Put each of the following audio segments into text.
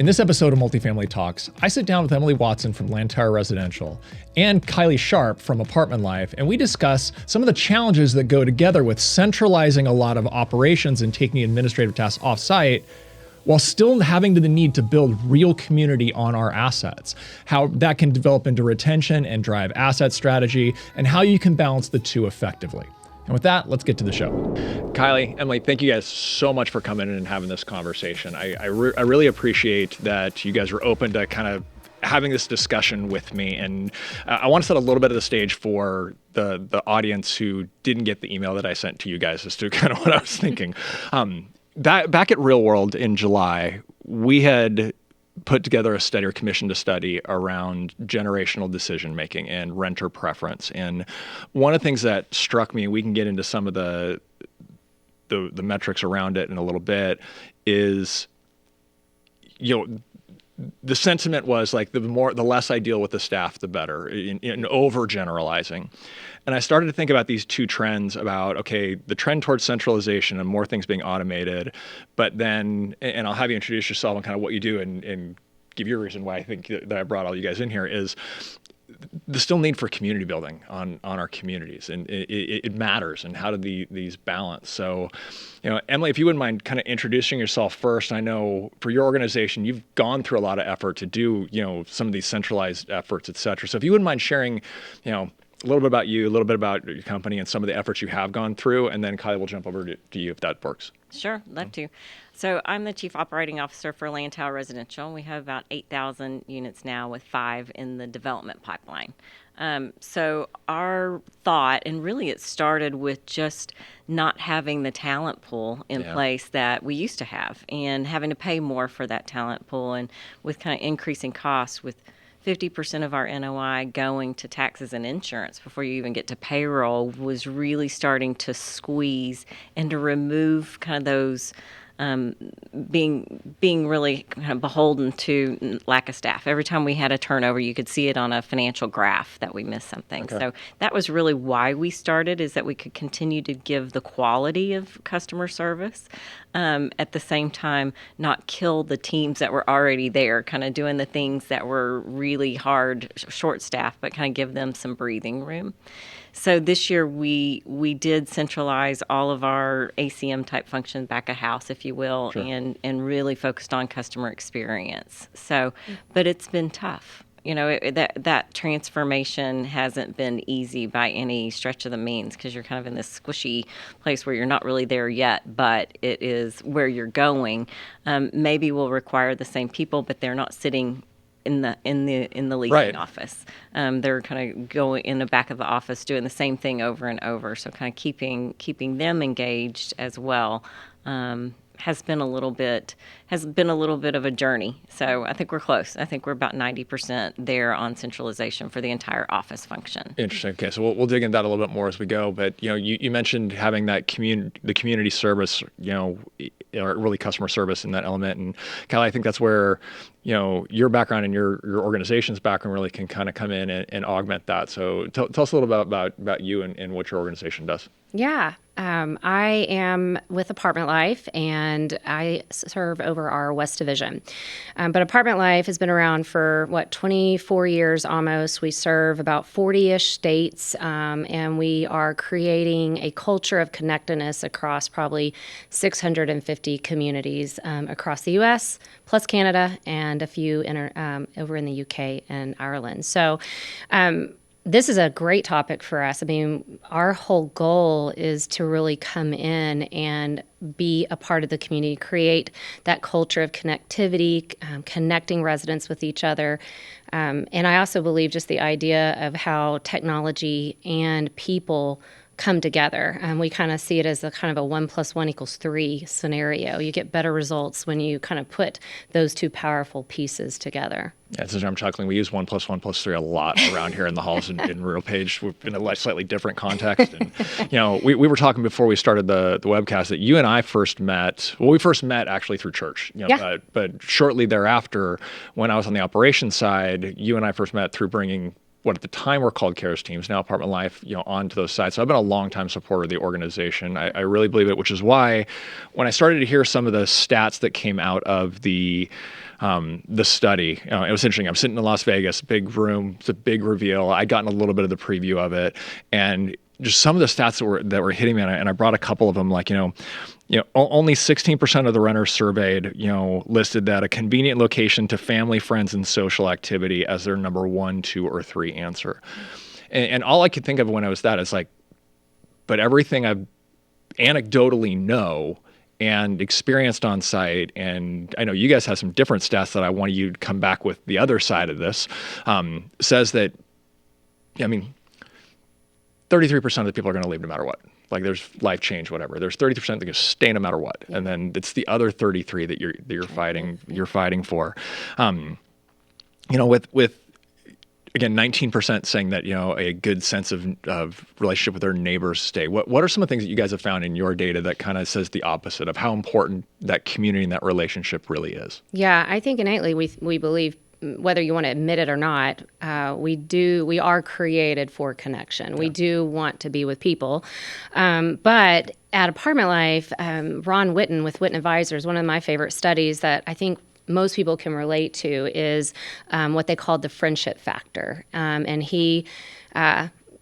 In this episode of Multifamily Talks, I sit down with Emily Watson from Lantower Residential and Kiley Sharp from Apartment Life, and we discuss some of the challenges that go together with centralizing a lot of operations and taking administrative tasks off-site while still having the need to build real community on our assets, how that can develop into retention and drive asset strategy, and how you can balance the two effectively. And with that, let's get to the show. Kiley, Emily, thank you guys so much for coming in and having this conversation. I really appreciate that you guys were open to kind of having this discussion with me. And I want to set a little bit of the stage for the audience who didn't get the email that I sent to you guys as to kind of what I was thinking. Back at Real World in July, we had put together a study or commissioned a study around generational decision making and renter preference. And one of the things that struck me, we can get into some of the metrics around it in a little bit, is, the sentiment was like the less I deal with the staff, the better, in overgeneralizing. And I started to think about these two trends about, okay, the trend towards centralization and more things being automated, but then, and I'll have you introduce yourself and kind of what you do and give you a reason why I think that I brought all you guys in here, is the still need for community building on our communities. And it matters, and how do these balance? So, Emily, if you wouldn't mind kind of introducing yourself first. I know for your organization, you've gone through a lot of effort to do, some of these centralized efforts, et cetera. So if you wouldn't mind sharing, a little bit about you, a little bit about your company and some of the efforts you have gone through, and then Kiley will jump over to you if that works. Sure, love to. So I'm the Chief Operating Officer for Lantower Residential. We have about 8,000 units now, with 5 in the development pipeline. So our thought, and really it started with just not having the talent pool in place that we used to have, and having to pay more for that talent pool, and with kind of increasing costs, with 50% of our NOI going to taxes and insurance before you even get to payroll, was really starting to squeeze and to remove kind of those being really kind of beholden to lack of staff. Every time we had a turnover, you could see it on a financial graph that we missed something. Okay. So that was really why we started, is that we could continue to give the quality of customer service, at the same time not kill the teams that were already there, kind of doing the things that were really hard, short staff, but kind of give them some breathing room. So this year we did centralize all of our ACM type functions back of house, if you will, sure, and really focused on customer experience. So, but it's been tough. That transformation hasn't been easy by any stretch of the means, because you're kind of in this squishy place where you're not really there yet, but it is where you're going. Maybe will require the same people, but they're not sitting in the leasing right office. They're kind of going in the back of the office doing the same thing over and over. So kind of keeping them engaged as well has been a little bit of a journey. So I think we're close. I think we're about 90% there on centralization for the entire office function. Interesting. Okay, so we'll dig into that a little bit more as we go. But you mentioned having that the community service, or really customer service in that element. And Kiley, I think that's where your background and your organization's background really can kind of come in and augment that. So tell us a little bit about you and what your organization does. Yeah. I am with Apartment Life, and I serve over our West Division. But Apartment Life has been around for, 24 years almost. We serve about 40-ish states, and we are creating a culture of connectedness across probably 650 communities across the U.S., plus Canada, and a few over in the UK and Ireland. So this is a great topic for us. I mean, our whole goal is to really come in and be a part of the community, create that culture of connectivity, connecting residents with each other. And I also believe just the idea of how technology and people come together. We kind of see it as a kind of a 1 + 1 = 3 scenario. You get better results when you kind of put those two powerful pieces together. Yeah, so I'm chuckling. We use 1 + 1 + 3 a lot around here in the halls in RealPage in a slightly different context. And we were talking before we started the webcast that you and I first met. Well, we first met actually through church. But shortly thereafter, when I was on the operations side, you and I first met through bringing what at the time were called CARES teams, now Apartment Life, onto those sites. So I've been a longtime supporter of the organization. I really believe it, which is why when I started to hear some of the stats that came out of the study, it was interesting. I'm sitting in Las Vegas, big room, it's a big reveal. I'd gotten a little bit of the preview of it, and just some of the stats that were hitting me, and I brought a couple of them, like, only 16% of the renters surveyed, listed that a convenient location to family, friends, and social activity as their number 1, 2, or 3 answer. And all I could think of when I was that is like, but everything I anecdotally know and experienced on site, and I know you guys have some different stats that I want you to come back with the other side of this, says that, 33% of the people are going to leave no matter what. Like, there's life change, whatever. There's 30% that are going to stay no matter what, and then it's the other 33 that you're fighting for. With again 19% saying that a good sense of relationship with their neighbors stay. What are some of the things that you guys have found in your data that kind of says the opposite of how important that community and that relationship really is? Yeah, I think innately we believe, whether you want to admit it or not, we are created for connection. Yeah. We do want to be with people. But at Apartment Life, Ron Witten with Witten Advisors, one of my favorite studies that I think most people can relate to is what they called the friendship factor. And he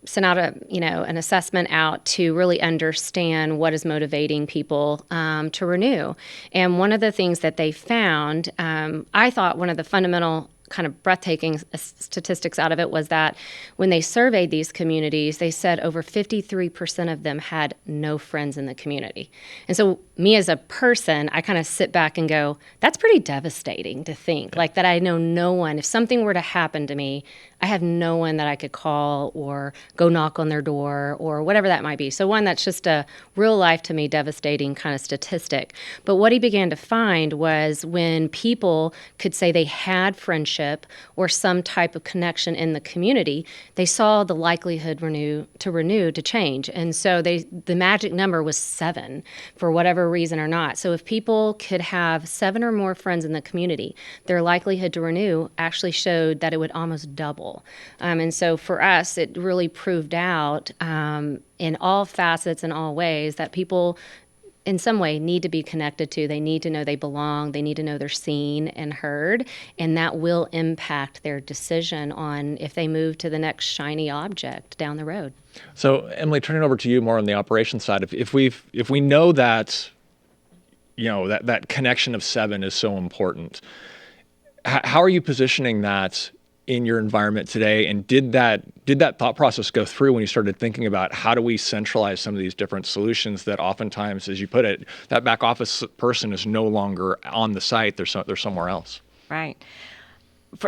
sent out an assessment out to really understand what is motivating people to renew. And one of the things that they found, I thought one of the fundamental kind of breathtaking statistics out of it was that when they surveyed these communities, they said over 53% of them had no friends in the community. And so me as a person, I kind of sit back and go, that's pretty devastating to think, like that I know no one. If something were to happen to me, I have no one that I could call or go knock on their door or whatever that might be. So one, that's just a real life to me devastating kind of statistic. But what he began to find was when people could say they had friendship or some type of connection in the community, they saw the likelihood to change. And so the magic number was 7 for whatever reason or not. So if people could have 7 or more friends in the community, their likelihood to renew actually showed that it would almost double. And so for us, it really proved out in all facets and all ways that people in some way need to be connected to. They need to know they belong. They need to know they're seen and heard. And that will impact their decision on if they move to the next shiny object down the road. So Emily, turning over to you more on the operations side, if we know that, that connection of 7 is so important, how are you positioning that in your environment today? And did that thought process go through when you started thinking about how do we centralize some of these different solutions that oftentimes, as you put it, that back office person is no longer on the site, they're somewhere else? Right.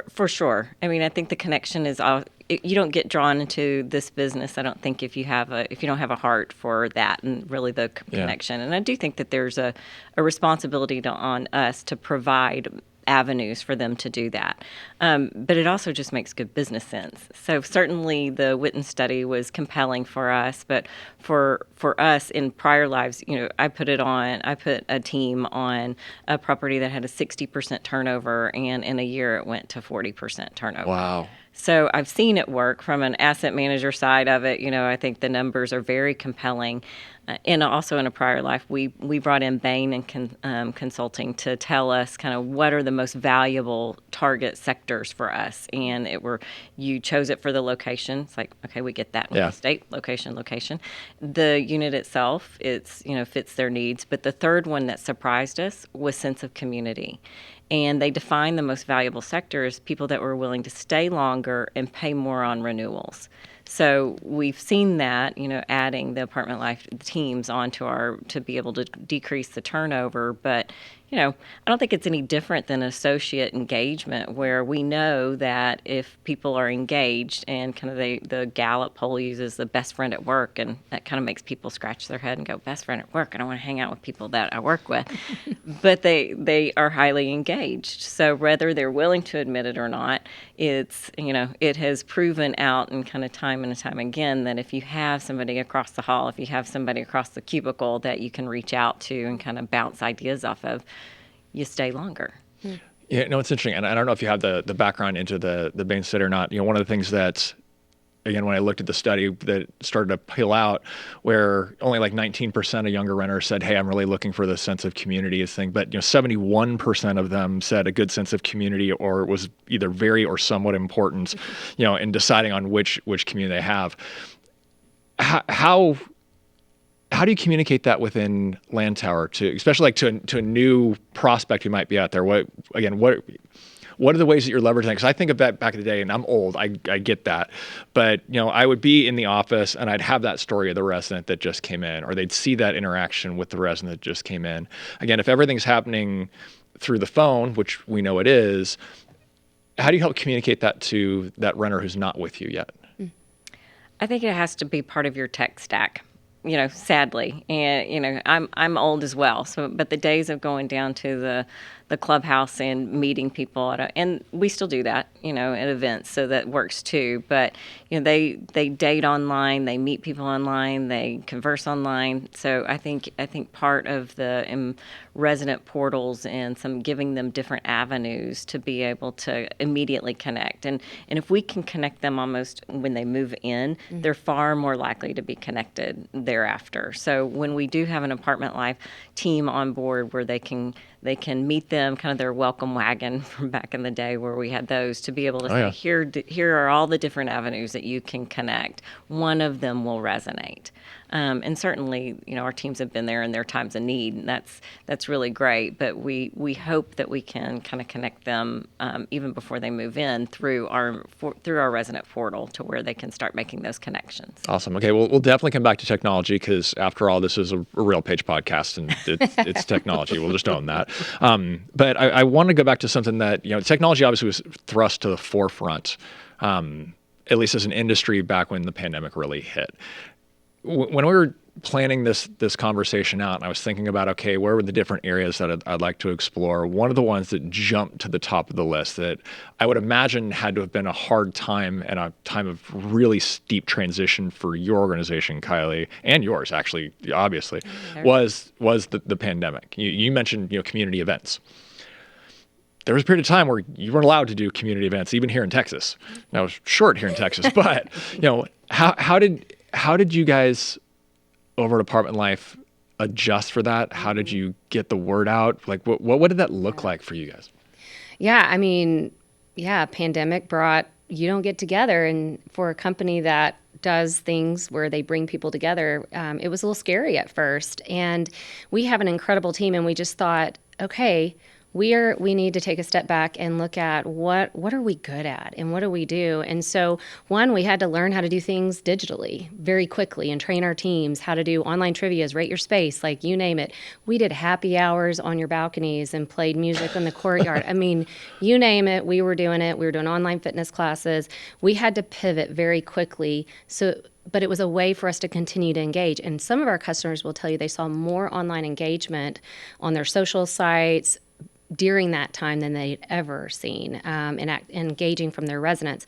For sure. I mean, I think the connection is all. You don't get drawn into this business, I don't think, if you don't have a heart for that and really the connection. And I do think that there's a responsibility on us to provide avenues for them to do that. But it also just makes good business sense. So certainly the Witten study was compelling for us, but for us in prior lives, I put a team on a property that had a 60% turnover, and in a year it went to 40% turnover. Wow. So I've seen it work from an asset manager side of it. I think the numbers are very compelling. And also in a prior life, we brought in Bain and Consulting to tell us kind of what are the most valuable target sectors for us. And you chose it for the location. It's like, okay, we get that. Yeah. State, location. The unit itself, fits their needs. But the third one that surprised us was sense of community. And they defined the most valuable sector as people that were willing to stay longer and pay more on renewals. So we've seen that, adding the Apartment Life teams to be able to decrease the turnover. But, I don't think it's any different than associate engagement, where we know that if people are engaged, and kind of the Gallup poll uses the best friend at work, and that kind of makes people scratch their head and go, best friend at work, I don't want to hang out with people that I work with. But they are highly engaged. So whether they're willing to admit it or not, it has proven out and kind of time and time again that if you have somebody across the hall, if you have somebody across the cubicle that you can reach out to and kind of bounce ideas off of, you stay longer. Yeah, no, it's interesting. And I don't know if you have the background into the Bain study or not. One of the things that again, when I looked at the study that started to peel out, where only like 19% of younger renters said, hey, I'm really looking for the sense of community thing. But 71% of them said a good sense of community or was either very or somewhat important, in deciding on which community they have. How do you communicate that within Lantower, especially like to a new prospect who might be out there? What are the ways that you're leveraging? Because I think of that back in the day, and I'm old, I get that. But, I would be in the office and I'd have that story of the resident that just came in, or they'd see that interaction with the resident that just came in. Again, if everything's happening through the phone, which we know it is, how do you help communicate that to that renter who's not with you yet? I think it has to be part of your tech stack. Sadly, and I'm old as well. So, but the days of going down to the clubhouse and meeting people and we still do that, at events, so that works too. But they date online, they meet people online, they converse online. So I think part of the resident portals and some giving them different avenues to be able to immediately connect. And if we can connect them almost when they move in, they're far more likely to be connected thereafter. So when we do have an apartment life team on board where they can meet them, kind of their welcome wagon from back in the day where we had those, to be able to say, here are all the different avenues that you can connect. One of them will resonate. And certainly, our teams have been there in their times of need, and that's really great. But we hope that we can kind of connect them even before they move in through our resident portal to where they can start making those connections. Awesome. Okay, we'll definitely come back to technology because after all, this is a RealPage podcast and it's technology. We'll just own that. But I want to go back to something that technology obviously was thrust to the forefront, at least as an industry back when the pandemic really hit. When we were planning this conversation out, and I was thinking about, okay, where were the different areas that I'd like to explore? One of the ones that jumped to the top of the list that I would imagine had to have been a hard time and a time of really steep transition for your organization, Kiley, and yours actually, obviously, was the pandemic. You mentioned community events. There was a period of time where you weren't allowed to do community events, even here in Texas. Now, it was short here in Texas, but how did you guys over at Apartment Life adjust for that? How did you get the word out? Like, what did that look like for you guys? Yeah, pandemic brought, you don't get together, and for a company that does things where they bring people together, it was a little scary at first. And we have an incredible team, and we just thought, okay, we need to take a step back and look at what are we good at and what do we do. And so we had to learn how to do things digitally very quickly and train our teams how to do online trivias, rate your space, like you name it. We did happy hours on your balconies and played music in the courtyard. I mean, you name it, we were doing it. We were doing online fitness classes. We had to pivot very quickly. But it was a way for us to continue to engage. And some of our customers will tell you they saw more online engagement on their social sites during that time than they'd ever seen, and engaging from their residents.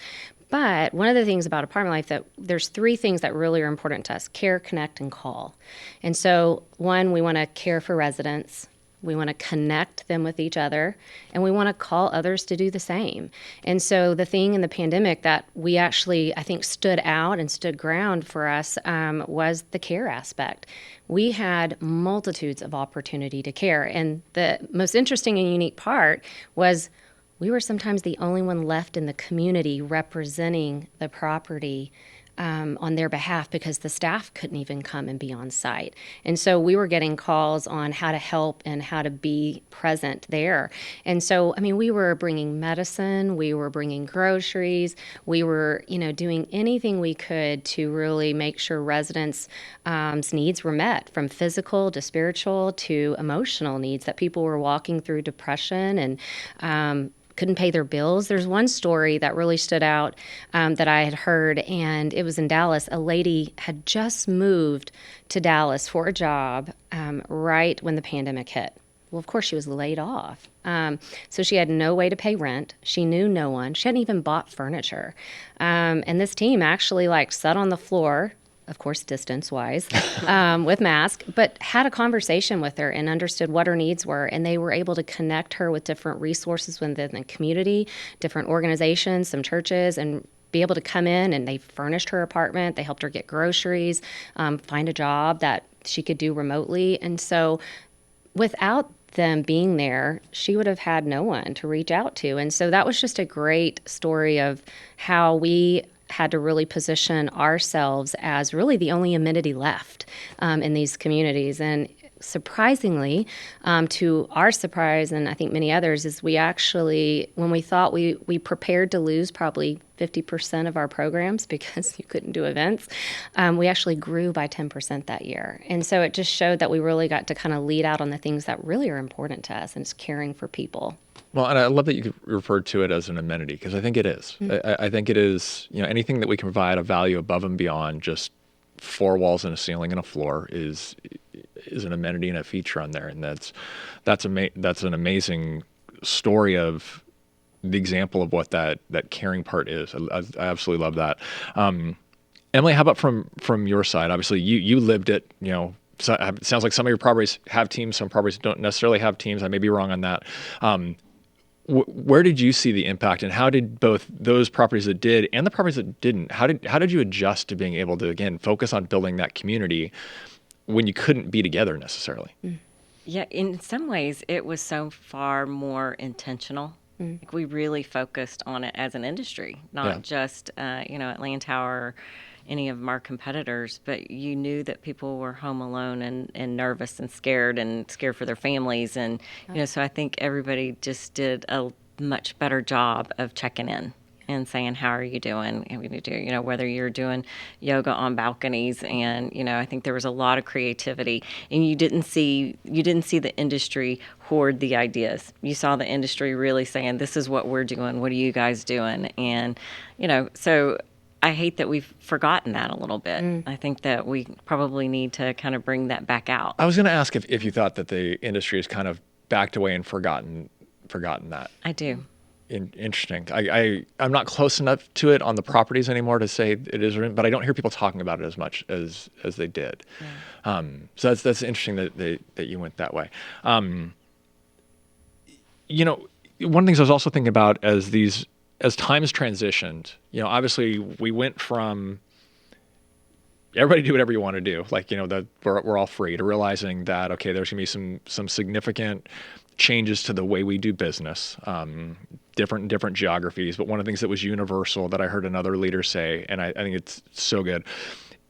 But one of the things about Apartment Life, that there's 3 things that really are important to us: care, connect, and call. And so, 1, we want to care for residents. We want to connect them with each other, and we want to call others to do the same. And so the thing in the pandemic that we actually, I think, stood out and stood ground for us was the care aspect. We had multitudes of opportunity to care. And the most interesting and unique part was we were sometimes the only one left in the community representing the property on their behalf, because the staff couldn't even come and be on site. And so we were getting calls on how to help and how to be present there. And so, we were bringing medicine, we were bringing groceries, we were, doing anything we could to really make sure residents' needs were met, from physical to spiritual to emotional needs, that people were walking through depression and couldn't pay their bills. There's one story that really stood out that I had heard, and it was in Dallas. A lady had just moved to Dallas for a job right when the pandemic hit. Well, of course, she was laid off. So she had no way to pay rent. She knew no one. She hadn't even bought furniture. And this team actually sat on the floor, of course, distance-wise, with mask, but had a conversation with her and understood what her needs were. And they were able to connect her with different resources within the community, different organizations, some churches, and be able to come in, and they furnished her apartment. They helped her get groceries, find a job that she could do remotely. And so without them being there, she would have had no one to reach out to. And so that was just a great story of how we had to really position ourselves as really the only amenity left in these communities. And surprisingly, to our surprise, and I think many others, is we actually, when we thought we prepared to lose probably 50% of our programs because you couldn't do events, we actually grew by 10% that year. And so it just showed that we really got to kind of lead out on the things that really are important to us, and it's caring for people. Well, and I love that you referred to it as an amenity, because I think it is. I think it is, anything that we can provide a value above and beyond just 4 walls and a ceiling and a floor is an amenity and a feature on there. And that's an amazing story of the example of what that caring part is. I absolutely love that. Emily, how about from your side? Obviously, you lived it. So it sounds like some of your properties have teams, some properties don't necessarily have teams. I may be wrong on that. Where did you see the impact, and how did both those properties that did and the properties that didn't, how did you adjust to being able to, again, focus on building that community when you couldn't be together necessarily? Yeah, in some ways, it was so far more intentional. Like, we really focused on it as an industry, not just, at Lantower, any of our competitors, but you knew that people were home alone and nervous and scared for their families. And, so I think everybody just did a much better job of checking in and saying, how are you doing? And we do, whether you're doing yoga on balconies, and, I think there was a lot of creativity, and you didn't see the industry hoard the ideas. You saw the industry really saying, this is what we're doing. What are you guys doing? And, so I hate that we've forgotten that a little bit. I think that we probably need to kind of bring that back out. I was going to ask if you thought that the industry has kind of backed away and forgotten that. I do. Interesting. I'm not close enough to it on the properties anymore to say it is, but I don't hear people talking about it as much as they did. Yeah. So that's interesting that you went that way. One of the things I was also thinking about as times transitioned, obviously we went from everybody do whatever you want to do, like, that we're all free, to realizing that, okay, there's going to be some significant changes to the way we do business, different geographies. But one of the things that was universal that I heard another leader say, and I think it's so good,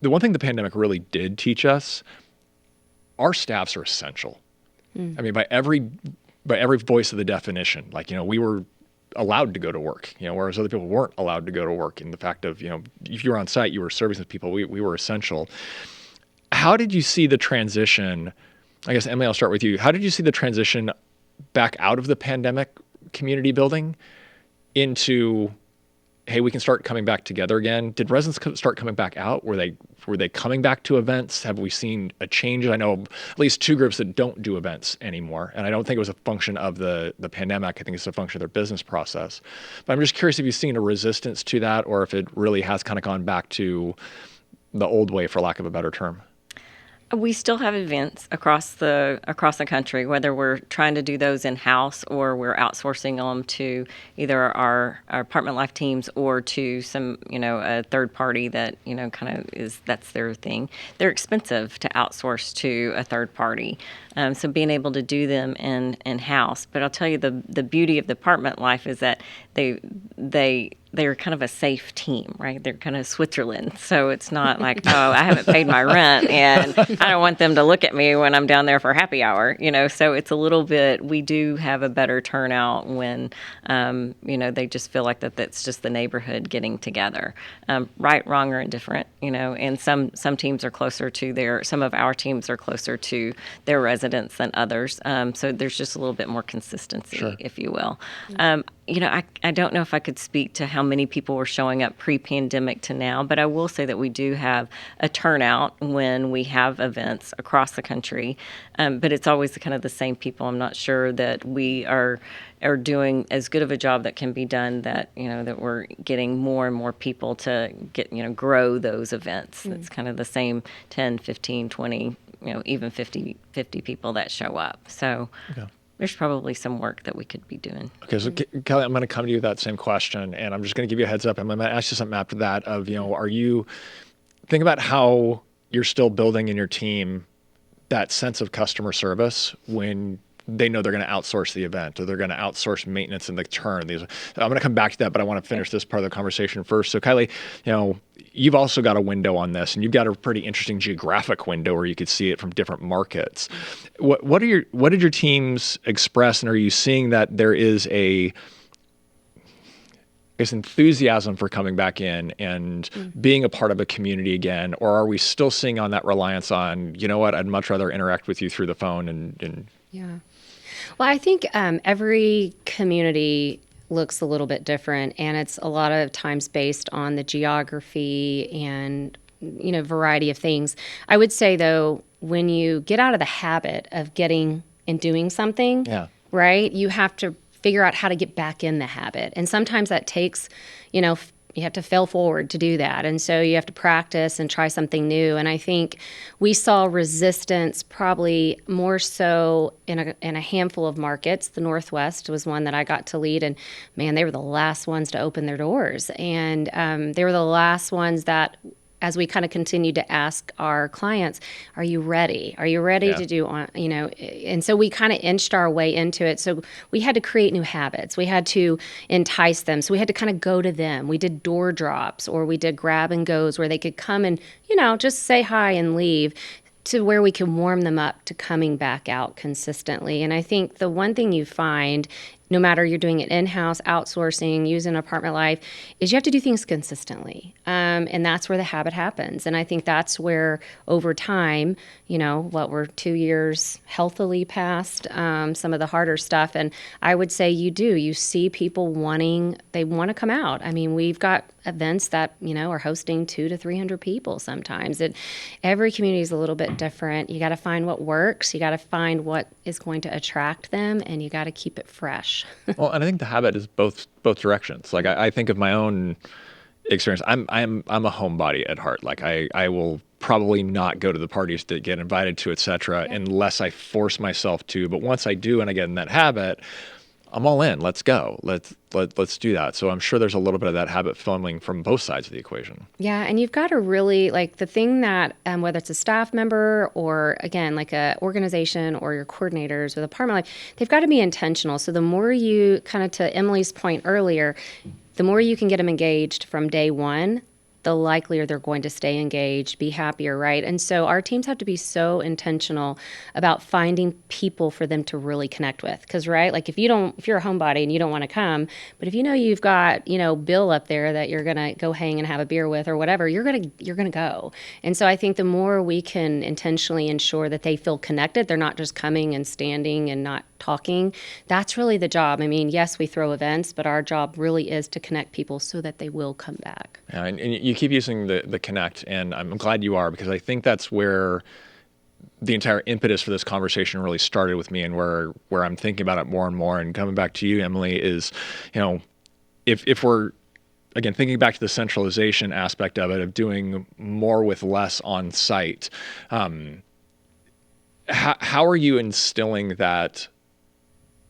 the one thing the pandemic really did teach us, our staffs are essential. I mean, by every voice of the definition, like, we were allowed to go to work, whereas other people weren't allowed to go to work. And the fact of, if you were on site, you were servicing people, we were essential. How did you see the transition? I guess, Emily, I'll start with you. How did you see the transition back out of the pandemic community building into, hey, we can start coming back together again? Did residents start coming back out? Were they coming back to events? Have we seen a change? I know at least 2 groups that don't do events anymore, and I don't think it was a function of the pandemic. I think it's a function of their business process. But I'm just curious if you've seen a resistance to that, or if it really has kind of gone back to the old way, for lack of a better term. We still have events across the country, whether we're trying to do those in-house or we're outsourcing them to either our apartment life teams or to some, a third party that, kind of that's their thing. They're expensive to outsource to a third party. So being able to do them in-house. But I'll tell you, the beauty of the apartment life is that they're kind of a safe team, right? They're kind of Switzerland. So it's not like, oh, I haven't paid my rent and I don't want them to look at me when I'm down there for happy hour, So it's a little bit, we do have a better turnout when, they just feel like that's just the neighborhood getting together. Right, wrong, or indifferent, and some teams are closer to some of our teams are closer to their residents than others. So there's just a little bit more consistency, sure, if you will. I don't know if I could speak to how many people were showing up pre-pandemic to now, but I will say that we do have a turnout when we have events across the country. But it's always kind of the same people. I'm not sure that we are doing as good of a job that can be done, that, that we're getting more and more people to get, grow those events. Mm-hmm. It's kind of the same 10, 15, 20, even 50 people that show up. So. Okay. there's probably some work that we could be doing. Okay, so Kelly, I'm going to come to you with that same question, and I'm just going to give you a heads up. I'm going to ask you something after that of, think about how you're still building in your team that sense of customer service when they know they're going to outsource the event or they're going to outsource maintenance and the turn. I'm going to come back to that, but I want to finish this part of the conversation first. So Kylie, you've also got a window on this, and you've got a pretty interesting geographic window where you could see it from different markets. What did your teams express, and are you seeing that there is enthusiasm for coming back in and being a part of a community again, or are we still seeing on that reliance on, I'd much rather interact with you through the phone and Yeah. Well, I think every community looks a little bit different, and it's a lot of times based on the geography and, variety of things. I would say, though, when you get out of the habit of getting and doing something, right, you have to figure out how to get back in the habit. And sometimes that takes, you have to fail forward to do that. And so you have to practice and try something new. And I think we saw resistance probably more so in a handful of markets. The Northwest was one that I got to lead. And man, they were the last ones to open their doors. And they were the last ones that, as we kind of continued to ask our clients, are you ready? Are you ready to do, and so we kind of inched our way into it. So we had to create new habits. We had to entice them. So we had to kind of go to them. We did door drops, or we did grab and goes where they could come and, just say hi and leave, to where we can warm them up to coming back out consistently. And I think the one thing you find, no matter you're doing it in-house, outsourcing, using Apartment Life, is you have to do things consistently. And that's where the habit happens. And I think that's where, over time, we're 2 years healthily past some of the harder stuff. And I would say you see people they want to come out. I mean, we've got events that, are hosting 200 to 300 people sometimes. Every community is a little bit different. You got to find what works. You got to find what is going to attract them, and you got to keep it fresh. Well, and I think the habit is both directions. Like I think of my own experience. I'm a homebody at heart. Like I will probably not go to the parties that get invited to, et cetera, unless I force myself to. But once I do and I get in that habit, I'm all in. Let's go. Let's do that. So I'm sure there's a little bit of that habit forming from both sides of the equation. Yeah, and you've got to really, the thing that, whether it's a staff member or, again, like a organization or your coordinators with Apartment Life, they've got to be intentional. So the more you, kind of to Emily's point earlier, the more you can get them engaged from day one, the likelier they're going to stay engaged, be happier, right? And so our teams have to be so intentional about finding people for them to really connect with. Because, right, if you're a homebody and you don't want to come, but if you've got, Bill up there that you're going to go hang and have a beer with or whatever, you're going to go. And so I think the more we can intentionally ensure that they feel connected, they're not just coming and standing and not talking, that's really the job. I mean, yes, we throw events, but our job really is to connect people so that they will come back. Yeah, and you keep using the connect, and I'm glad you are, because I think that's where the entire impetus for this conversation really started with me, and where I'm thinking about it more and more. And coming back to you, Emily, is, if we're, again, thinking back to the centralization aspect of it, of doing more with less on site, how are you instilling that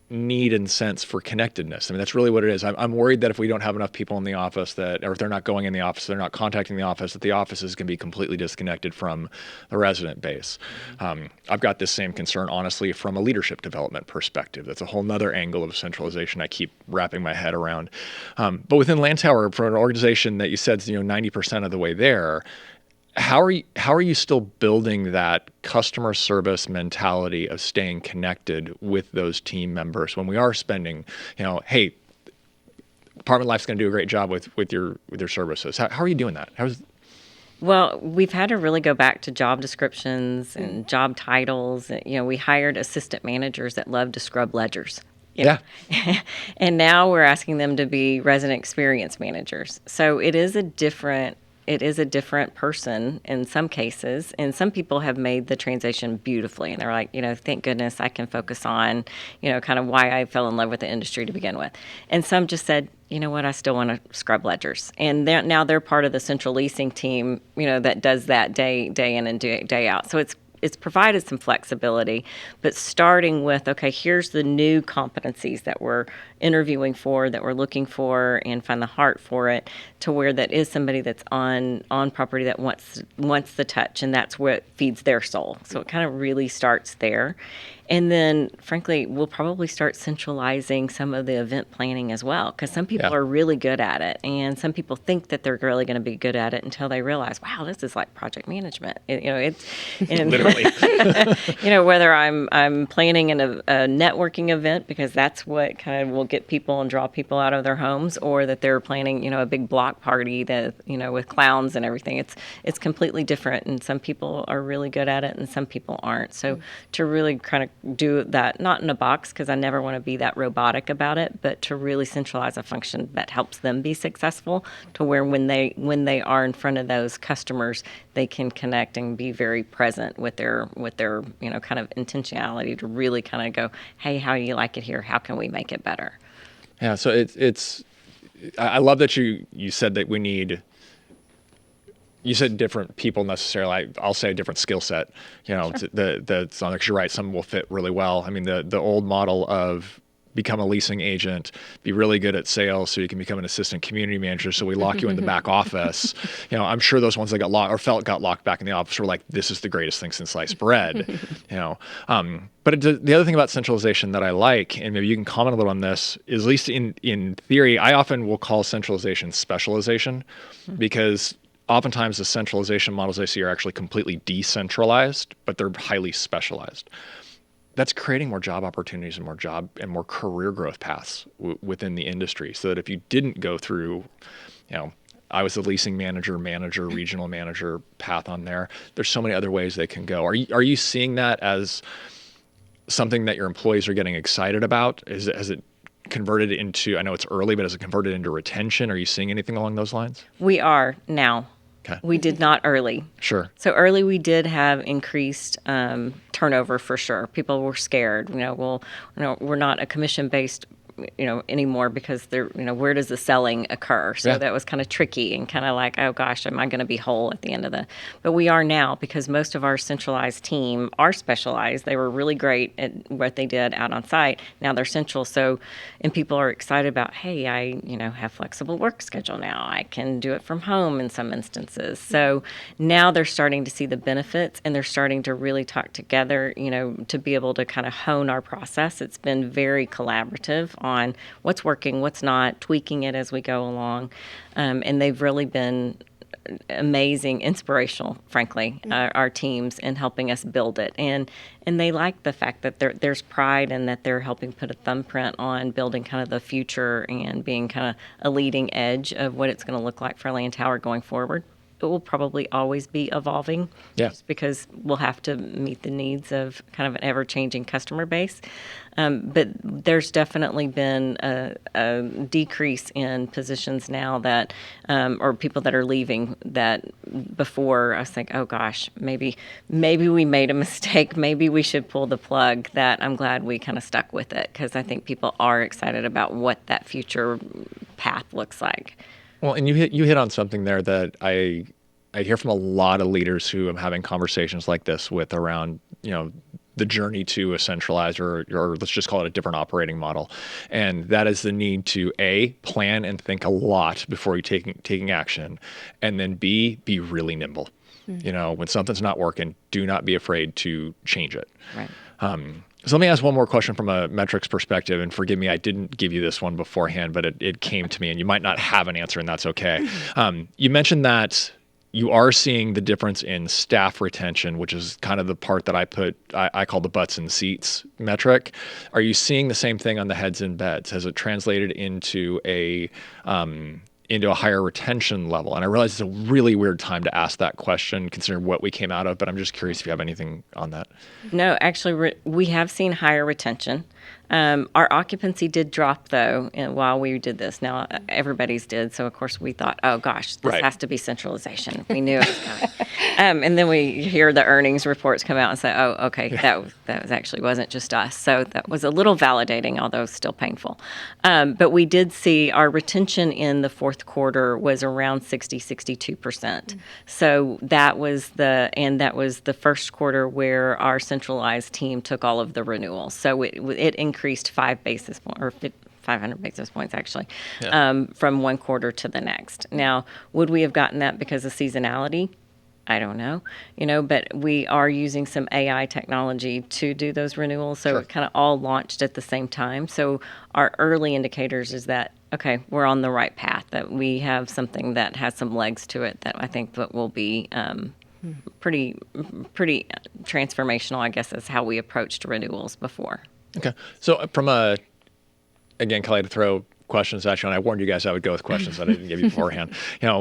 need and sense for connectedness? I mean, that's really what it is. I'm worried that if we don't have enough people in the office, or if they're not going in the office, they're not contacting the office, that the office is going to be completely disconnected from the resident base. I've got this same concern, honestly, from a leadership development perspective. That's a whole nother angle of centralization I keep wrapping my head around. But within Lantower, for an organization that you said is 90% of the way there, how are you still building that customer service mentality of staying connected with those team members when we are spending, hey, Apartment Life's going to do a great job with your services. How are you doing that? Well, we've had to really go back to job descriptions and job titles. We hired assistant managers that love to scrub ledgers. Yeah. And now we're asking them to be resident experience managers. So it is a different person in some cases, and some people have made the transition beautifully, and they're like, thank goodness I can focus on, kind of why I fell in love with the industry to begin with. And some just said, you know what, I still want to scrub ledgers. And now they're part of the central leasing team, that does that day in and day out. So it's it's provided some flexibility, but starting with, okay, here's the new competencies that we're interviewing for, that we're looking for, and find the heart for it, to where that is somebody that's on property that wants the touch, and that's what feeds their soul. So it kind of really starts there. And then, frankly, we'll probably start centralizing some of the event planning as well, because some people are really good at it, and some people think that they're really going to be good at it until they realize, wow, this is like project management. It's and, Literally. Whether I'm planning a networking event, because that's what kind of will get people and draw people out of their homes, or that they're planning, a big block party that, with clowns and everything. It's completely different, and some people are really good at it, and some people aren't. So to really kind of do that, not in a box, because I never want to be that robotic about it, but to really centralize a function that helps them be successful, to where when they are in front of those customers, they can connect and be very present with their kind of intentionality to really kind of go, hey, how do you like it here? How can we make it better? Yeah, so it's I love that you said that we need. You said different people necessarily. I'll say a different skill set. Sure. Because you're right. Some will fit really well. I mean, the old model of become a leasing agent, be really good at sales, so you can become an assistant community manager. So we lock you in the back office. I'm sure those ones that got locked got locked back in the office were like, "This is the greatest thing since sliced bread." But the other thing about centralization that I like, and maybe you can comment a little on this, is at least in theory, I often will call centralization specialization, because oftentimes the centralization models I see are actually completely decentralized, but they're highly specialized. That's creating more job opportunities and more career growth paths within the industry, so that if you didn't go through, I was the leasing manager, regional manager path on there, there's so many other ways they can go. Are you seeing that as something that your employees are getting excited about? Has it converted into, I know it's early, but has it converted into retention? Are you seeing anything along those lines? We are now. Okay. We did not early. Sure. So early we did have increased turnover for sure. People were scared. We're not a commission-based anymore, because they're, where does the selling occur? So that was kind of tricky and kind of like, oh gosh, am I going to be whole at the end of but we are now, because most of our centralized team are specialized. They were really great at what they did out on site. Now they're central. So, and people are excited about, hey, I, have flexible work schedule now. I can do it from home in some instances. So now they're starting to see the benefits, and they're starting to really talk together, to be able to kind of hone our process. It's been very collaborative on what's working, what's not, tweaking it as we go along. And they've really been amazing, inspirational, frankly, our teams, in helping us build it. And they like the fact that there's pride, and that they're helping put a thumbprint on building kind of the future and being kind of a leading edge of what it's going to look like for Lantower going forward. It will probably always be evolving, just because we'll have to meet the needs of kind of an ever-changing customer base. But there's definitely been a decrease in positions now that, or people that are leaving, that before I was like, oh gosh, maybe we made a mistake. Maybe we should pull the plug. That I'm glad we kind of stuck with it, because I think people are excited about what that future path looks like. Well, and you hit on something there that I hear from a lot of leaders who I'm having conversations like this with around, the journey to a centralized or let's just call it a different operating model. And that is the need to A, plan and think a lot before you taking action, and then B, be really nimble. When something's not working, do not be afraid to change it. Right. So let me ask one more question from a metrics perspective, and forgive me, I didn't give you this one beforehand, but it came to me, and you might not have an answer, and that's okay. You mentioned that you are seeing the difference in staff retention, which is kind of the part that I call the butts and seats metric. Are you seeing the same thing on the heads and beds? Has it translated into a higher retention level? And I realize it's a really weird time to ask that question, considering what we came out of, but I'm just curious if you have anything on that. No, actually, we have seen higher retention. Our occupancy did drop, though, while we did this. Now, everybody's did. So, of course, we thought, oh, gosh, this Right. has to be centralization. We knew it was coming. And then we hear the earnings reports come out and say, oh, okay, that was actually wasn't just us. So that was a little validating, although still painful. But we did see our retention in the fourth quarter was around 62%. So that was the first quarter where our centralized team took all of the renewals. So it increased 500 basis points actually, from one quarter to the next. Now, would we have gotten that because of seasonality? I don't know, but we are using some AI technology to do those renewals. So it kind of all launched at the same time. So our early indicators is that, okay, we're on the right path, that we have something that has some legs to it that I think that will be pretty transformational, I guess, is how we approached renewals before. Okay. So again, Kelly, to throw questions at you, and I warned you guys I would go with questions that I didn't give you beforehand.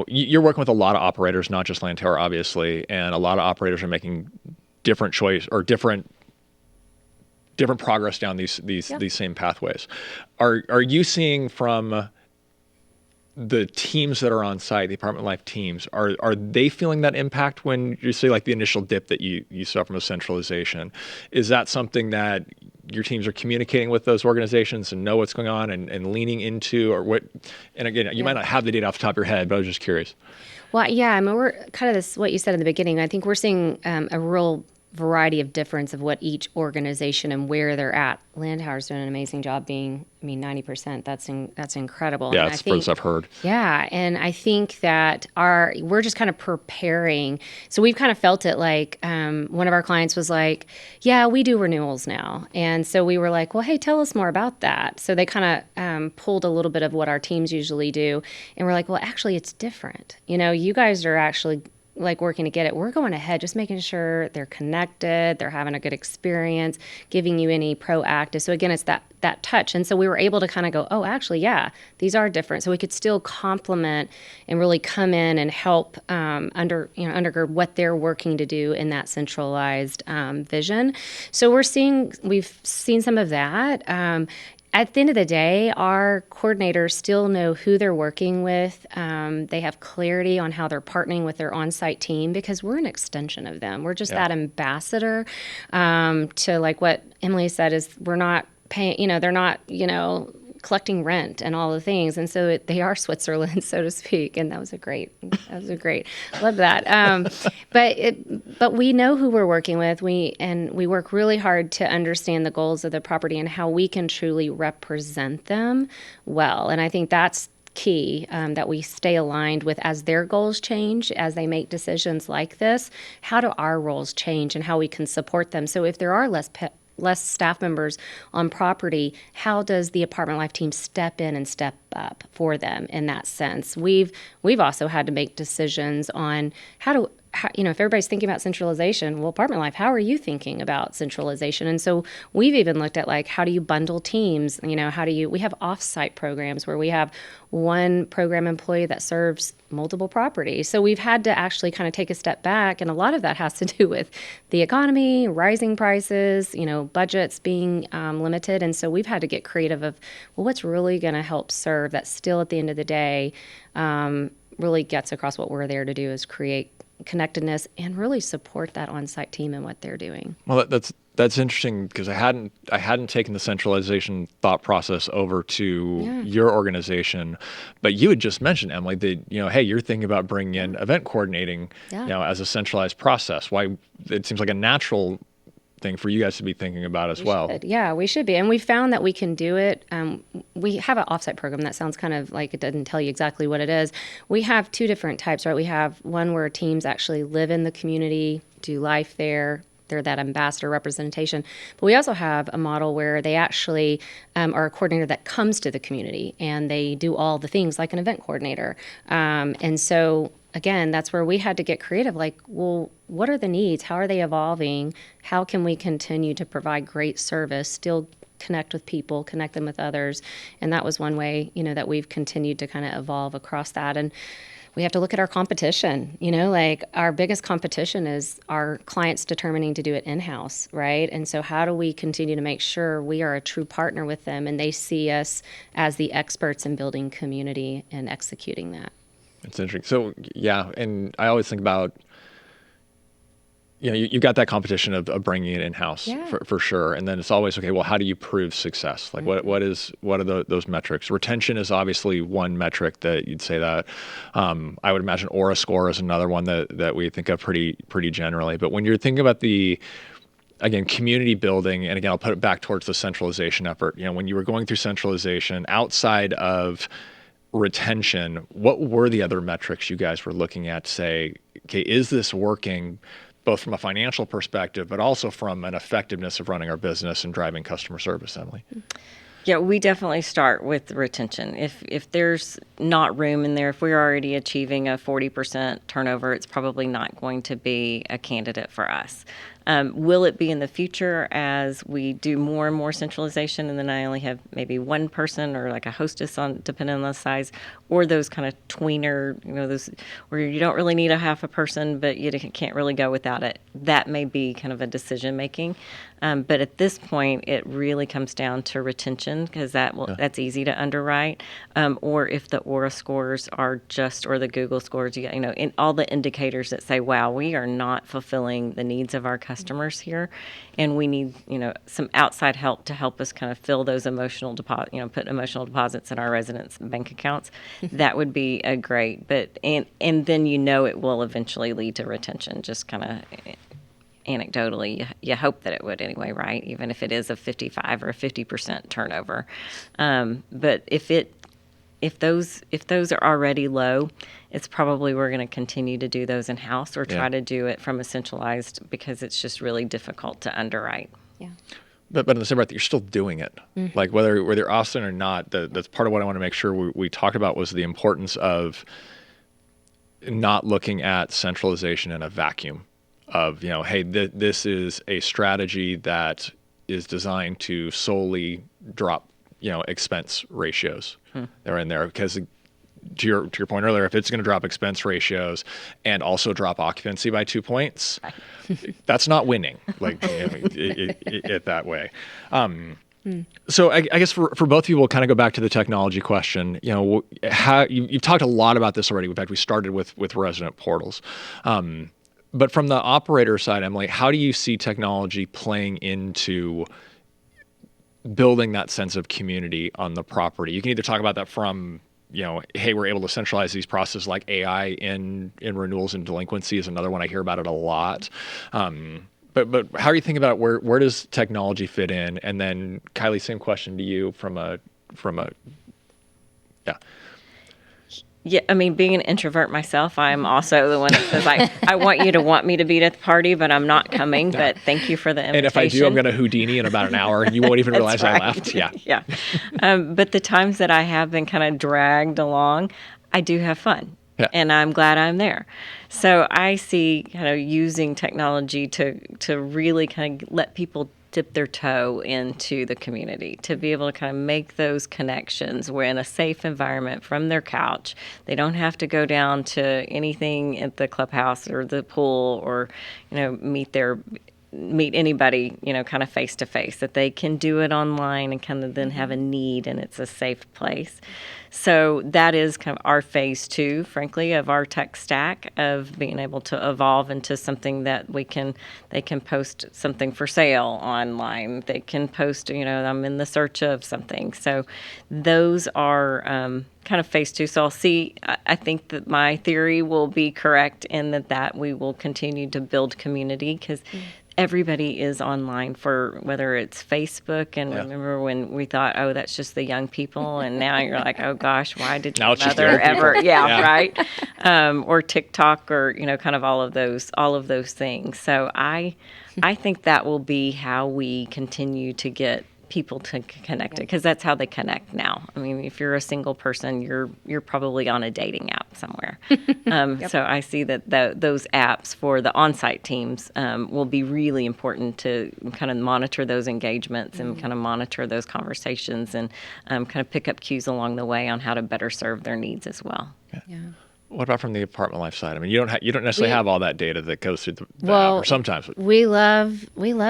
You're working with a lot of operators, not just Lantower, obviously, and a lot of operators are making different choice or different progress down these same pathways. Are you seeing from the teams that are on site, the apartment life teams, are they feeling that impact when you see like the initial dip that you saw from a centralization? Is that something that your teams are communicating with those organizations and know what's going on and leaning into, or what? And again, you might not have the data off the top of your head, but I was just curious. Well, yeah, I mean, we're kind of this, what you said in the beginning. I think we're seeing a real variety of difference of what each organization and where they're at. Lantower's doing an amazing job being, 90%. That's incredible. Yeah, and that's first I've heard. Yeah, and I think that we're just kind of preparing. So we've kind of felt it like one of our clients was like, yeah, we do renewals now. And so we were like, well, hey, tell us more about that. So they kind of pulled a little bit of what our teams usually do. And we're like, well, actually, it's different. You guys are actually like working to get it. We're going ahead, just making sure they're connected, they're having a good experience, giving you any proactive. So again, it's that touch. And so we were able to kind of go, oh, actually, yeah, these are different. So we could still complement and really come in and help undergird what they're working to do in that centralized vision. So we've seen some of that. At the end of the day, our coordinators still know who they're working with. They have clarity on how they're partnering with their on-site team because we're an extension of them. We're just that ambassador to, like what Emily said, is we're not paying, they're not, collecting rent and all the things. And so they are Switzerland, so to speak. And that was great. Love that. But we know who we're working with. We work really hard to understand the goals of the property and how we can truly represent them well. And I think that's key, that we stay aligned with as their goals change, as they make decisions like this, how do our roles change and how we can support them. So if there are less staff members on property, how does the apartment life team step in and step up for them in that sense? We've also had to make decisions on how if everybody's thinking about centralization, well, apartment life, how are you thinking about centralization? And so we've even looked at like, how do you bundle teams? We have off-site programs where we have one program employee that serves multiple properties. So we've had to actually kind of take a step back. And a lot of that has to do with the economy, rising prices, budgets being limited. And so we've had to get creative of, well, what's really going to help serve that still at the end of the day really gets across what we're there to do is create connectedness and really support that on-site team and what they're doing. Well, that's interesting because I hadn't taken the centralization thought process over to your organization, but you had just mentioned, Emily, that hey, you're thinking about bringing in event coordinating, as a centralized process. Why it seems like a natural thing for you guys to be thinking about as well. Yeah, we should be. And we found that we can do it. We have an offsite program that sounds kind of like it doesn't tell you exactly what it is. We have two different types, right? We have one where teams actually live in the community, do life there. They're that ambassador representation. But we also have a model where they actually are a coordinator that comes to the community and they do all the things like an event coordinator. And so again, that's where we had to get creative, like, well, what are the needs? How are they evolving? How can we continue to provide great service, still connect with people, connect them with others? And that was one way, that we've continued to kind of evolve across that. And we have to look at our competition. Like our biggest competition is our clients determining to do it in-house, right? And so how do we continue to make sure we are a true partner with them and they see us as the experts in building community and executing that? It's interesting. So yeah, and I always think about, you've got that competition of bringing it in-house for sure. And then it's always, okay, well, how do you prove success? Like what are those metrics? Retention is obviously one metric that you'd say that. I would imagine Aura score is another one that we think of pretty generally. But when you're thinking about again, community building, and again, I'll put it back towards the centralization effort. When you were going through centralization, outside of retention, what were the other metrics you guys were looking at to say, okay, is this working both from a financial perspective, but also from an effectiveness of running our business and driving customer service, Emily? Yeah, we definitely start with retention. If there's not room in there, if we're already achieving a 40% turnover, it's probably not going to be a candidate for us. Will it be in the future as we do more and more centralization, and then I only have maybe one person or like a hostess depending on the size, or those kind of tweener, those where you don't really need a half a person, but you can't really go without it. That may be kind of a decision making. But at this point, it really comes down to retention because that's easy to underwrite. Or if the Aura scores are or the Google scores, in all the indicators that say, wow, we are not fulfilling the needs of our customers here, and we need some outside help to help us kind of fill those emotional put emotional deposits in our residents' bank accounts. That would be a great. But and then it will eventually lead to retention. Just kind of anecdotally, you hope that it would anyway, right? Even if it is a 55 or a 50% turnover. But if those are already low, it's probably we're going to continue to do those in-house or try to do it from a centralized because it's just really difficult to underwrite. Yeah. But in the same breath, you're still doing it. Mm-hmm. Like whether Austin or not, that's part of what I want to make sure we talked about was the importance of not looking at centralization in a vacuum of, hey, this is a strategy that is designed to solely drop, expense ratios that are in there. Because to your point earlier, if it's going to drop expense ratios and also drop occupancy by 2 points, that's not winning. Like it that way. So I guess for both of you, we'll kind of go back to the technology question. How you've talked a lot about this already. In fact, we started with resident portals. But from the operator side, Emily, how do you see technology playing into building that sense of community on the property? You can either talk about that from, hey, we're able to centralize these processes like AI in renewals and delinquency is another one. I hear about it a lot. But how are you thinking about where does technology fit in? And then Kiley, same question to you from a. Yeah, I mean, being an introvert myself, I'm also the one that says, I want you to want me to be at the party, but I'm not coming. But thank you for the invitation. And if I do, I'm going to Houdini in about an hour, and you won't even realize I left. Yeah. Yeah. But the times that I have been kind of dragged along, I do have fun. Yeah. And I'm glad I'm there. So I see kind of using technology to really kind of let people dip their toe into the community, to be able to kind of make those connections. We're in a safe environment from their couch. They don't have to go down to anything at the clubhouse or the pool or, meet anybody, kind of face to face, that they can do it online and kind of then have a need and it's a safe place. So that is kind of our phase 2, frankly, of our tech stack of being able to evolve into something that they can post something for sale online. They can post, I'm in the search of something. So those are kind of phase 2. So I think that my theory will be correct in that we will continue to build community because everybody is online for whether it's Facebook. And remember when we thought, oh, that's just the young people. And now you're like, oh, gosh, why did your mother ever? Yeah, right. Or TikTok or, kind of all of those things. So I think that will be how we continue to get people to connect it because that's how they connect now. I mean, if you're a single person, you're probably on a dating app somewhere. So I see that those apps for the on-site teams will be really important to kind of monitor those engagements and kind of monitor those conversations and kind of pick up cues along the way on how to better serve their needs as well. Yeah. What about from the apartment life side? I mean, you don't necessarily have all that data that goes through the app, or sometimes. We love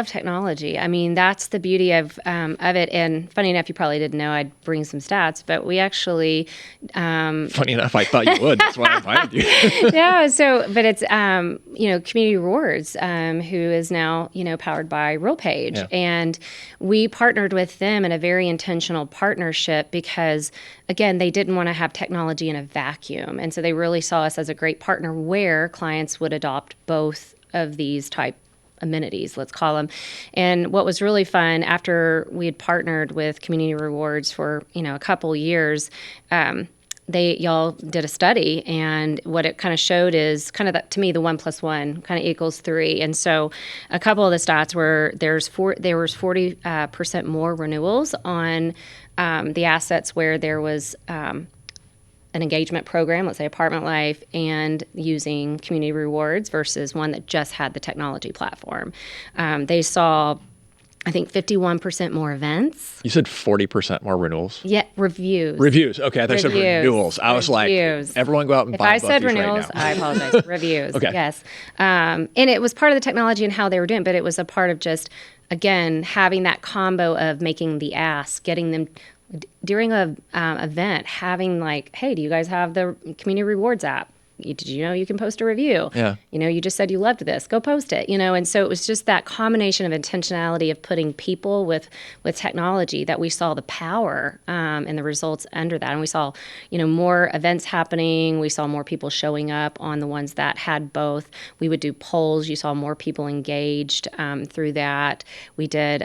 technology. I mean, that's the beauty of it. And funny enough, you probably didn't know I'd bring some stats, but we actually. Funny enough, I thought you would. That's why I invited you. Yeah. But it's Community Rewards, who is now powered by RealPage, and we partnered with them in a very intentional partnership because, again, they didn't want to have technology in a vacuum, and so they really saw us as a great partner where clients would adopt both of these type amenities, let's call them. And what was really fun, after we had partnered with Community Rewards for a couple years, y'all did a study, and what it kind of showed is kind of that, to me, the 1 + 1 kind of equals 3. And so a couple of the stats were there was 40% more renewals on the assets where there was an engagement program, let's say Apartment Life, and using Community Rewards versus one that just had the technology platform. They saw, I think, 51% more events. You said 40% more renewals? Yeah, reviews. Reviews. Okay, I thought you said renewals. I was like, everyone go out and buy both these right now. If I said renewals, I apologize. Reviews. Okay. Yes. And it was part of the technology and how they were doing, but it was a part of just, again, having that combo of making the ask, getting them during a event, having like, hey, do you guys have the Community Rewards app? Did you know you can post a review? Yeah. You just said you loved this. Go post it. And so it was just that combination of intentionality of putting people with technology that we saw the power and the results under that. And we saw, more events happening. We saw more people showing up on the ones that had both. We would do polls. You saw more people engaged through that. We did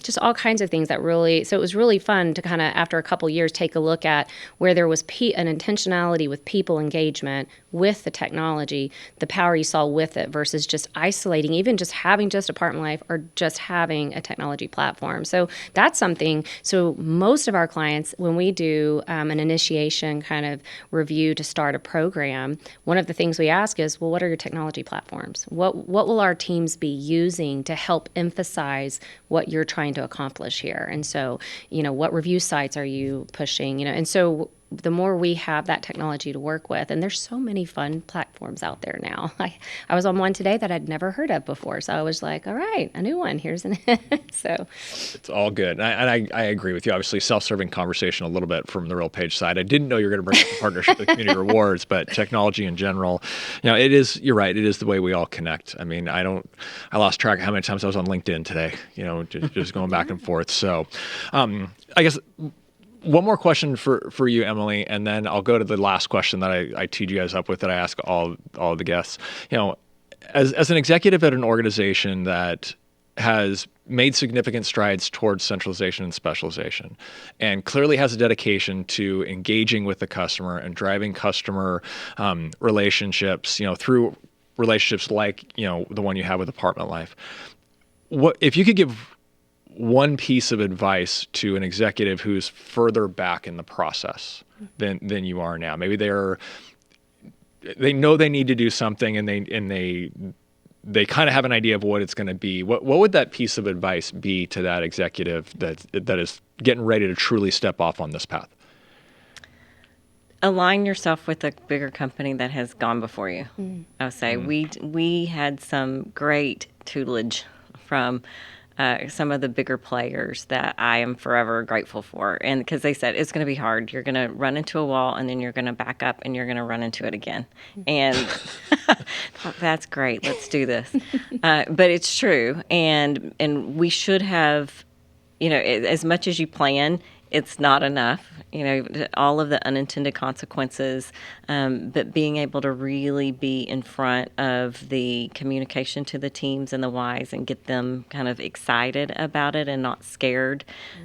just all kinds of things that really, so it was really fun to kind of, after a couple years, take a look at where there was an intentionality with people engagement with the technology, the power you saw with it versus just isolating, even just having just Apartment Life or just having a technology platform. So that's something. So most of our clients, when we do an initiation kind of review to start a program, one of the things we ask is, well, what are your technology platforms? What will our teams be using to help emphasize what you're trying to accomplish here? And so, what review sites are you pushing? And so the more we have that technology to work with, and there's so many fun platforms out there now. I was on one today that I'd never heard of before, so I was like, all right, a new one. Here's an so it's all good. And I agree with you. Obviously, self-serving conversation a little bit from the RealPage side. I didn't know you were going to bring up the partnership with Community Rewards, but technology in general, you're right. It is the way we all connect. I mean, I lost track of how many times I was on LinkedIn today, just going back and forth. So I guess one more question for you, Emily, and then I'll go to the last question that I teed you guys up with that I ask all the guests. As an executive at an organization that has made significant strides towards centralization and specialization and clearly has a dedication to engaging with the customer and driving customer relationships, through relationships like, the one you have with Apartment Life. What if you could give one piece of advice to an executive who's further back in the process than you are now? Maybe they know they need to do something and they kind of have an idea of what it's going to be. What would that piece of advice be to that executive that is getting ready to truly step off on this path? Align yourself with a bigger company that has gone before you. I would say we had some great tutelage from some of the bigger players that I am forever grateful for. And because they said, it's going to be hard. You're going to run into a wall and then you're going to back up and you're going to run into it again. And that's great. Let's do this. But it's true. And we should have, as much as you plan, it's not enough, all of the unintended consequences, but being able to really be in front of the communication to the teams and the whys and get them kind of excited about it and not scared.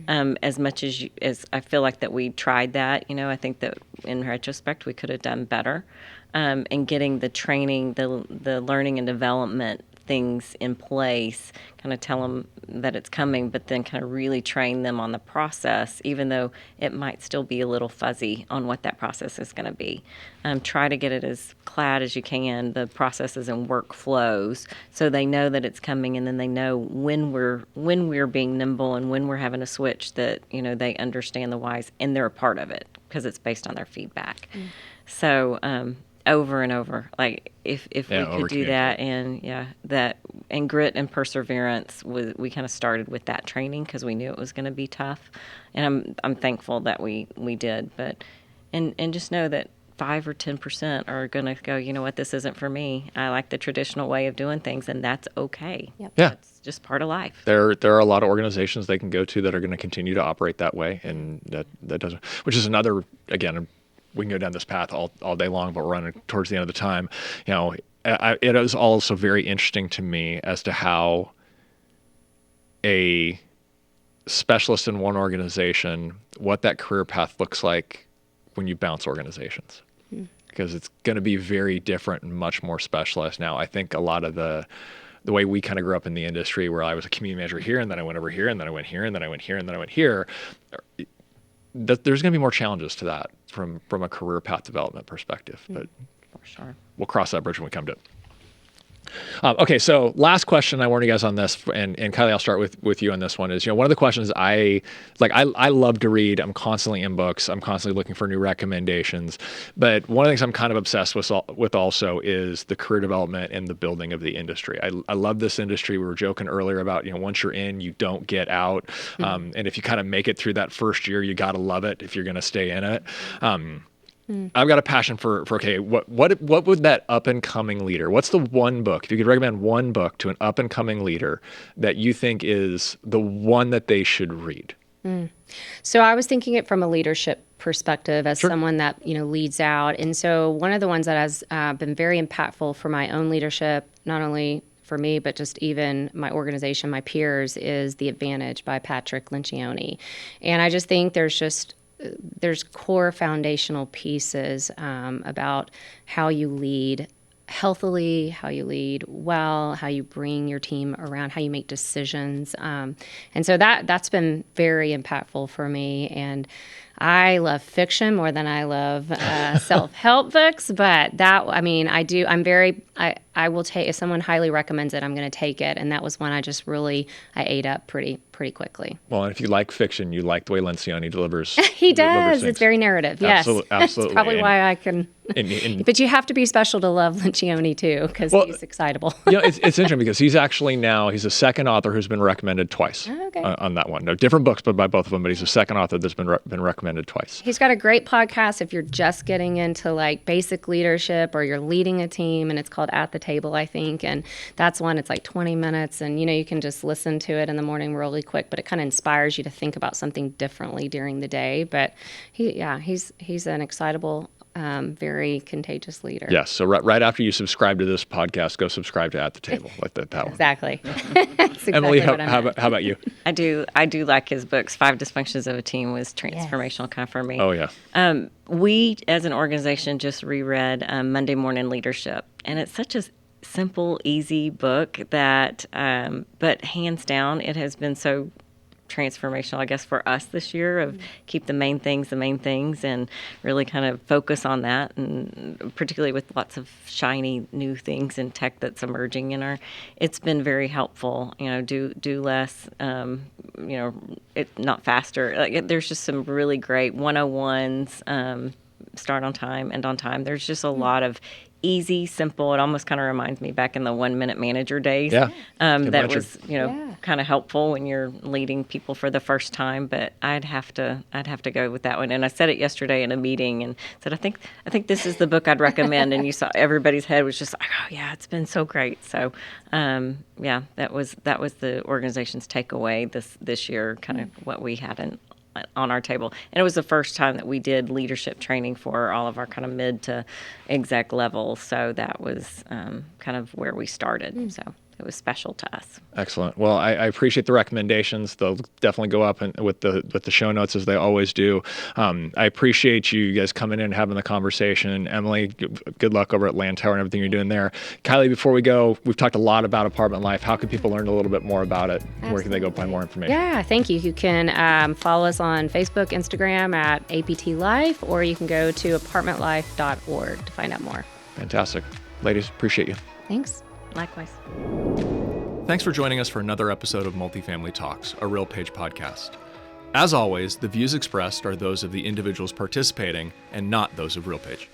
As much as I feel like that we tried that, I think that in retrospect we could have done better, and getting the training, the learning and development things in place, kind of tell them that it's coming, but then kind of really train them on the process, even though it might still be a little fuzzy on what that process is going to be. Try to get it as clad as you can, the processes and workflows, so they know that it's coming, and then they know when we're being nimble and when we're having a switch, that they understand the whys and they're a part of it because it's based on their feedback. So over and over. Like if we could do that, and and grit and perseverance, we kind of started with that training because we knew it was going to be tough, and I'm thankful that we did. But and just know that 5 or 10% are going to go, you know what, this isn't for me. I like the traditional way of doing things, and that's okay. Yep. Yeah. That's just part of life. There are a lot of organizations they can go to that are going to continue to operate that way, and that doesn't, which is another, again, we can go down this path all day long, but we're running towards the end of the time. You know, it is also very interesting to me as to how a specialist in one organization, what that career path looks like when you bounce organizations. Because it's going to be very different and much more specialized now. I think a lot of the way we kind of grew up in the industry, where I was a community manager here, and then I went over here, and then I went here, and then I went here, and then I went here, there's going to be more challenges to that from a career path development perspective. But For sure. We'll cross that bridge when we come to it. Okay, so last question I warned you guys on this, and Kiley, I'll start with you on this one. Is, you know, one of the questions I love to read. I'm constantly in books. I'm constantly looking for new recommendations. But one of the things I'm kind of obsessed with also is the career development and the building of the industry. I love this industry. We were joking earlier about, you know, once you're in, you don't get out. And if you kind of make it through that first year, you got to love it if you're going to stay in it. I've got a passion for okay, what would that up and coming leader? What's the one book, if you could recommend one book to an up and coming leader that you think is the one that they should read? So I was thinking it from a leadership perspective as someone that, you know, leads out. And so one of the ones that has been very impactful for my own leadership, not only for me, but just even my organization, my peers, is The Advantage by Patrick Lencioni. And I just think there's core foundational pieces about how you lead healthily, how you lead well, how you bring your team around, how you make decisions. And so that's been very impactful for me. And I love fiction more than I love self-help books, but I will take, if someone highly recommends it, I'm going to take it. And that was one I ate up pretty quickly. Well, and if you like fiction, you like the way Lencioni delivers. He does. It's very narrative. Yes. Absolutely. That's probably why I can. But you have to be special to love Lencioni too, because he's excitable. You know, it's interesting because he's the second author who's been recommended twice on that one. No, different books, but by both of them. But he's the second author that's been recommended twice. He's got a great podcast if you're just getting into like basic leadership or you're leading a team, and it's called At the Table, I think. And that's one. It's like 20 minutes, and you can just listen to it in the morning really quick, but it kind of inspires you to think about something differently during the day. But he's an excitable, very contagious leader. Yes. So right after you subscribe to this podcast, go subscribe to At the Table. Like that one. Exactly. Emily, how about you? I do like his books. 5 Dysfunctions of a Team was transformational kind of for me. Oh yeah. We as an organization just reread Monday Morning Leadership, and it's such a simple, easy book that, but hands down, it has been so transformational, I guess, for us this year, of keep the main things, and really kind of focus on that, and particularly with lots of shiny new things in tech that's emerging it's been very helpful. Do less, not faster. Like, there's just some really great 101s, start on time, end on time. There's just a lot of easy, simple. It almost kind of reminds me back in the 1 minute manager days. Yeah. That was, kind of helpful when you're leading people for the first time, but I'd have to go with that one. And I said it yesterday in a meeting and said, I think this is the book I'd recommend. And you saw everybody's head was just like, oh yeah, it's been so great. So, that was the organization's takeaway this year, kind of what we had on our table. And it was the first time that we did leadership training for all of our kind of mid to exec levels. So that was kind of where we started. So it was special to us. Excellent. Well, I appreciate the recommendations. They'll definitely go up with the show notes, as they always do. I appreciate you guys coming in and having the conversation. Emily, good luck over at Lantower and everything you're doing there. Kiley, before we go, we've talked a lot about apartment life. How can people learn a little bit more about it? Absolutely. Where can they go find more information? Yeah, thank you. You can follow us on Facebook, Instagram at APT Life, or you can go to apartmentlife.org to find out more. Fantastic. Ladies, appreciate you. Thanks. Likewise. Thanks for joining us for another episode of Multifamily Talks, a RealPage podcast. As always, the views expressed are those of the individuals participating and not those of RealPage.